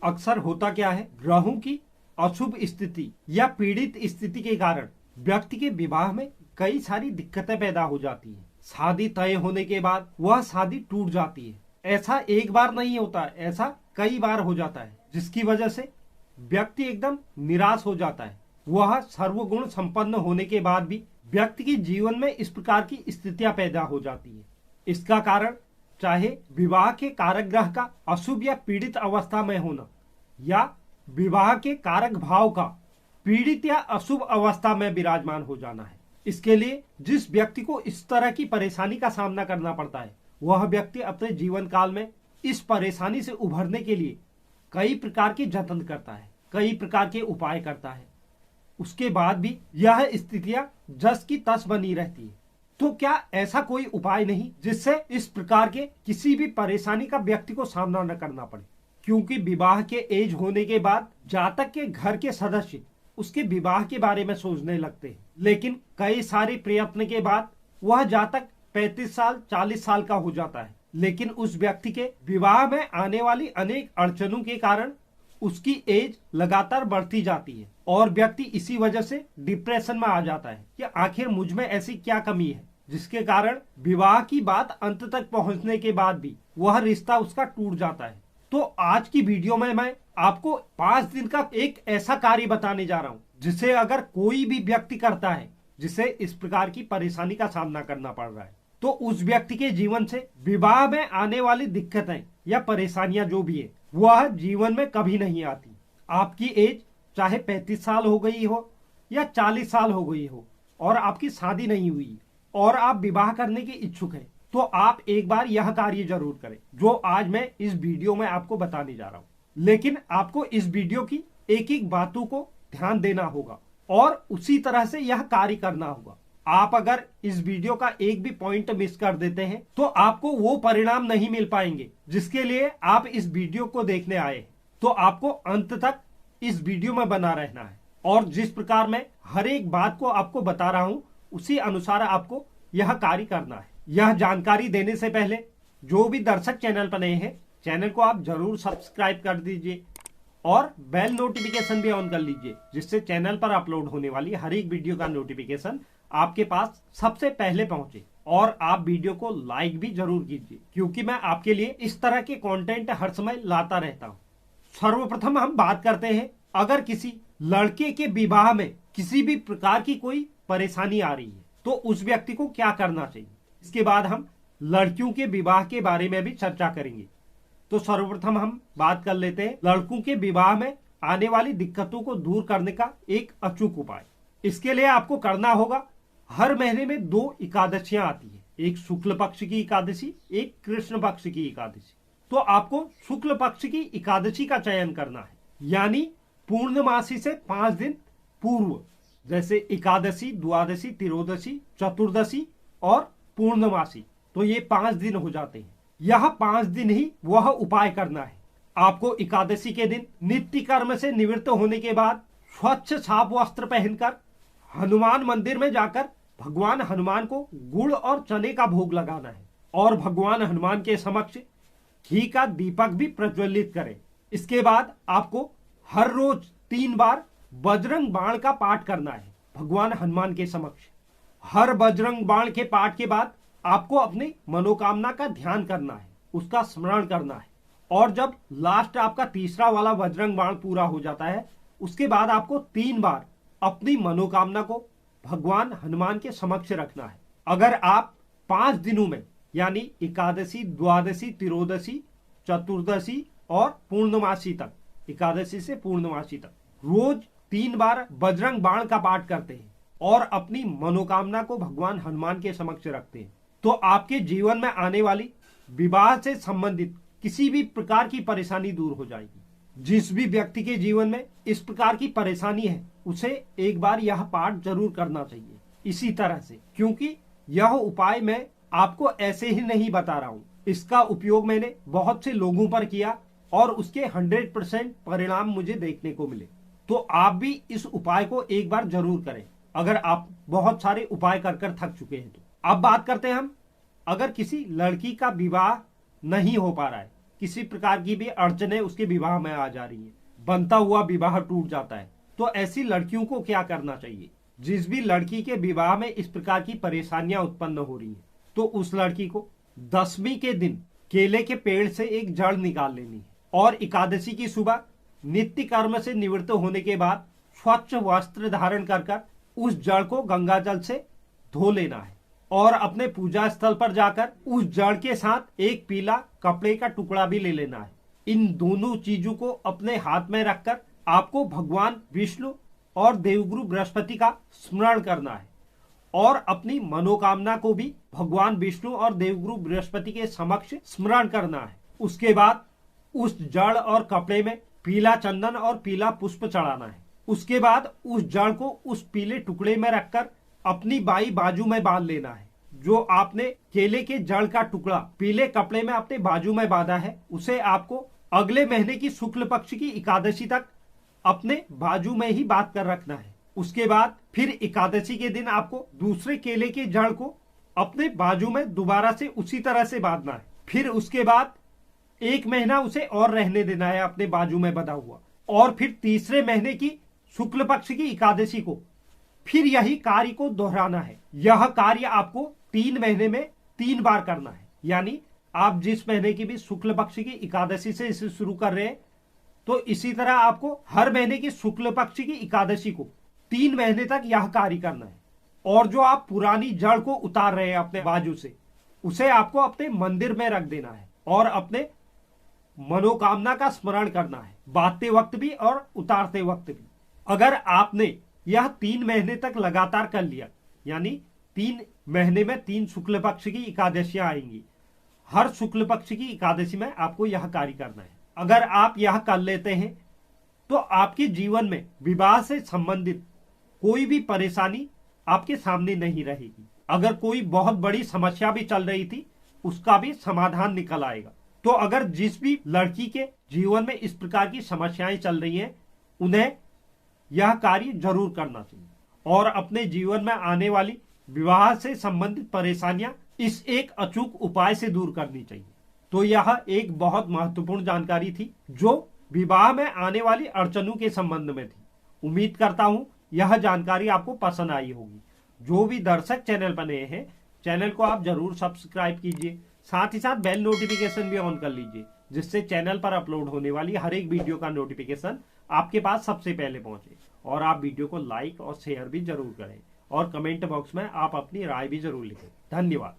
अक्सर होता क्या है, ग्रहों की अशुभ स्थिति या पीड़ित स्थिति के कारण व्यक्ति के विवाह में कई सारी दिक्कतें पैदा हो जाती हैं। शादी तय होने के बाद वह शादी टूट जाती है। ऐसा एक बार नहीं होता, ऐसा कई बार हो जाता है, जिसकी वजह से व्यक्ति एकदम निराश हो जाता है। वह सर्वगुण संपन्न होने के बाद भी व्यक्ति के जीवन में इस प्रकार की स्थितियां पैदा हो जाती है। इसका कारण चाहे विवाह के कारक ग्रह का अशुभ या पीड़ित अवस्था में होना, या विवाह के कारक भाव का पीड़ित या अशुभ अवस्था में विराजमान हो जाना है। इसके लिए जिस व्यक्ति को इस तरह की परेशानी का सामना करना पड़ता है, वह व्यक्ति अपने जीवन काल में इस परेशानी से उभरने के लिए कई प्रकार के जतन करता है, कई प्रकार के उपाय करता है। उसके बाद भी यह स्थितियां जस की तस बनी रहती है। तो क्या ऐसा कोई उपाय नहीं जिससे इस प्रकार के किसी भी परेशानी का व्यक्ति को सामना न करना पड़े? क्योंकि विवाह के एज होने के बाद जातक के घर के सदस्य उसके विवाह के बारे में सोचने लगते हैं, लेकिन कई सारे प्रयत्न के बाद वह जातक 35 साल 40 साल का हो जाता है, लेकिन उस व्यक्ति के विवाह में आने वाली अनेक अड़चनों के कारण उसकी एज लगातार बढ़ती जाती है और व्यक्ति इसी वजह से डिप्रेशन में आ जाता है कि आखिर मुझ में ऐसी क्या कमी है, जिसके कारण विवाह की बात अंत तक पहुंचने के बाद भी वह रिश्ता उसका टूट जाता है। तो आज की वीडियो में मैं आपको 5 दिन का एक ऐसा कार्य बताने जा रहा हूं, जिसे अगर कोई भी व्यक्ति करता है जिसे इस प्रकार की परेशानी का सामना करना पड़ रहा है, तो उस व्यक्ति के जीवन से विवाह में आने वाली दिक्कतें या परेशानियां जो भी है वह जीवन में कभी नहीं आती। आपकी एज चाहे 35 साल हो गई हो या 40 साल हो गई हो और आपकी शादी नहीं हुई और आप विवाह करने के इच्छुक हैं, तो आप एक बार यह कार्य जरूर करें जो आज मैं इस वीडियो में आपको बताने जा रहा हूं। लेकिन आपको इस वीडियो की एक एक बातों को ध्यान देना होगा और उसी तरह से यह कार्य करना होगा। आप अगर इस वीडियो का एक भी पॉइंट मिस कर देते हैं तो आपको वो परिणाम नहीं मिल पाएंगे जिसके लिए आप इस वीडियो को देखने आए हैं। तो आपको अंत तक इस वीडियो में बना रहना है और जिस प्रकार मैं हर एक बात को आपको बता रहा हूं उसी अनुसार आपको यह कार्य करना है। यह जानकारी देने से पहले जो भी दर्शक चैनल पर नए हैं, चैनल को आप जरूर सब्सक्राइब कर दीजिए और बेल नोटिफिकेशन भी ऑन कर लीजिए, जिससे चैनल पर अपलोड होने वाली हर एक वीडियो का नोटिफिकेशन आपके पास सबसे पहले पहुंचे। और आप वीडियो को लाइक भी जरूर कीजिए, क्योंकि मैं आपके लिए इस तरह के कंटेंट हर समय लाता रहता हूं। सर्वप्रथम हम बात करते हैं, अगर किसी लड़के के विवाह में किसी भी प्रकार की कोई परेशानी आ रही है तो उस व्यक्ति को क्या करना चाहिए। इसके बाद हम लड़कियों के विवाह के बारे में भी चर्चा करेंगे। तो सर्वप्रथम हम बात कर लेते हैं लड़कों के विवाह में आने वाली दिक्कतों को दूर करने का एक अचूक उपाय। इसके लिए आपको करना होगा, हर महीने में 2 एकादशियां आती है, एक शुक्ल पक्ष की एकादशी, एक कृष्ण पक्ष की एकादशी। तो आपको शुक्ल पक्ष की एकादशी का चयन करना है, यानी पूर्णमासी से 5 दिन पूर्व, जैसे एकादशी, द्वादशी, त्रयोदशी, चतुर्दशी और पूर्णमासी। तो ये 5 दिन हो जाते हैं। यह 5 दिन ही वह उपाय करना है। आपको एकादशी के दिन नित्य कर्म से निवृत्त होने के बाद स्वच्छ साफ वस्त्र पहनकर हनुमान मंदिर में जाकर भगवान हनुमान को गुड़ और चने का भोग लगाना है और भगवान हनुमान के समक्ष घी का दीपक भी प्रज्वलित करें। इसके बाद आपको हर रोज 3 बार बजरंग बाण का पाठ करना है भगवान हनुमान के समक्ष। हर बजरंग बाण के पाठ के बाद आपको अपनी मनोकामना का ध्यान करना है, उसका स्मरण करना है। और जब लास्ट आपका तीसरा वाला बजरंग बाण पूरा हो जाता है, उसके बाद आपको 3 बार अपनी मनोकामना को भगवान हनुमान के समक्ष रखना है। अगर आप 5 दिनों में, यानी एकादशी, द्वादशी, त्रयोदशी, चतुर्दशी और पूर्णमासी तक, एकादशी से पूर्णमासी तक रोज 3 बार बजरंग बाण का पाठ करते हैं और अपनी मनोकामना को भगवान हनुमान के समक्ष रखते हैं, तो आपके जीवन में आने वाली विवाह से संबंधित किसी भी प्रकार की परेशानी दूर हो जाएगी। जिस भी व्यक्ति के जीवन में इस प्रकार की परेशानी है उसे एक बार यह पाठ जरूर करना चाहिए इसी तरह से, क्योंकि यह उपाय मैं आपको ऐसे ही नहीं बता रहा हूं। इसका उपयोग मैंने बहुत से लोगों पर किया और उसके 100% परिणाम मुझे देखने को मिले। तो आप भी इस उपाय को एक बार जरूर करें, अगर आप बहुत सारे उपाय कर कर थक चुके हैं तो। अब बात करते हैं हम, अगर किसी लड़की का विवाह नहीं हो पा रहा है, किसी प्रकार की भी अड़चने उसके विवाह में आ जा रही है, बनता हुआ विवाह टूट जाता है, तो ऐसी लड़कियों को क्या करना चाहिए? जिस भी लड़की के विवाह में इस प्रकार की परेशानियां उत्पन्न हो रही हैं, तो उस लड़की को 10वीं के दिन केले के पेड़ से एक जड़ निकाल लेनी है और एकादशी की सुबह नित्य कर्म से निवृत्त होने के बाद स्वच्छ वस्त्र धारण कर उस जड़ को गंगा जल से धो लेना है और अपने पूजा स्थल पर जाकर उस जड़ के साथ एक पीला कपड़े का टुकड़ा भी ले लेना है। इन दोनों चीजों को अपने हाथ में रखकर आपको भगवान विष्णु और देवगुरु बृहस्पति का स्मरण करना है और अपनी मनोकामना को भी भगवान विष्णु और देवगुरु बृहस्पति के समक्ष स्मरण करना है। उसके बाद उस जड़ और कपड़े में पीला चंदन और पीला पुष्प चढ़ाना है। उसके बाद उस जड़ को उस पीले टुकड़े में रखकर अपनी बाई बाजू में बांध लेना है। जो आपने केले के जड़ का टुकड़ा पीले कपड़े में अपने बाजू में बांधा है, उसे आपको अगले महीने की शुक्ल पक्ष की एकादशी तक अपने बाजू में ही बांध कर रखना है। उसके बाद फिर एकादशी के दिन आपको दूसरे केले के जड़ को अपने बाजू में दोबारा से उसी तरह से बांधना है। फिर उसके बाद 1 महीना उसे और रहने देना है अपने बाजू में बंधा हुआ, और फिर तीसरे महीने की शुक्ल पक्ष की एकादशी को फिर यही कार्य को दोहराना है। यह कार्य आपको 3 महीने में 3 बार करना है। यानी आप जिस महीने की भी शुक्ल पक्ष की एकादशी से इसे शुरू कर रहे हैं, तो इसी तरह आपको हर महीने की शुक्ल पक्ष की एकादशी को 3 महीने तक यह कार्य करना है। और जो आप पुरानी जड़ को उतार रहे हैं अपने बाजू से, उसे आपको अपने मंदिर में रख देना है और अपने मनोकामना का स्मरण करना है, बांधते वक्त भी और उतारते वक्त भी। अगर आपने यह 3 महीने तक लगातार कर लिया, यानी 3 महीने में 3 शुक्ल पक्ष की एकादशियां आएंगी, हर शुक्ल पक्ष की एकादशी में आपको यह कार्य करना है। अगर आप यह कर लेते हैं तो आपके जीवन में विवाह से संबंधित कोई भी परेशानी आपके सामने नहीं रहेगी। अगर कोई बहुत बड़ी समस्या भी चल रही थी, उसका भी समाधान निकल आएगा। तो अगर जिस भी लड़की के जीवन में इस प्रकार की समस्याएं चल रही हैं, उन्हें यह कार्य जरूर करना चाहिए और अपने जीवन में आने वाली विवाह से संबंधित परेशानियां इस एक अचूक उपाय से दूर करनी चाहिए। तो यह एक बहुत महत्वपूर्ण जानकारी थी जो विवाह में आने वाली अड़चनों के संबंध में थी। उम्मीद करता हूं यह जानकारी आपको पसंद आई होगी। जो भी दर्शक चैनल पर नए हैं, चैनल को आप जरूर सब्सक्राइब कीजिए, साथ ही साथ बेल नोटिफिकेशन भी ऑन कर लीजिए, जिससे चैनल पर अपलोड होने वाली हर एक वीडियो का नोटिफिकेशन आपके पास सबसे पहले पहुंचे। और आप वीडियो को लाइक और शेयर भी जरूर करें और कमेंट बॉक्स में आप अपनी राय भी जरूर लिखें। धन्यवाद।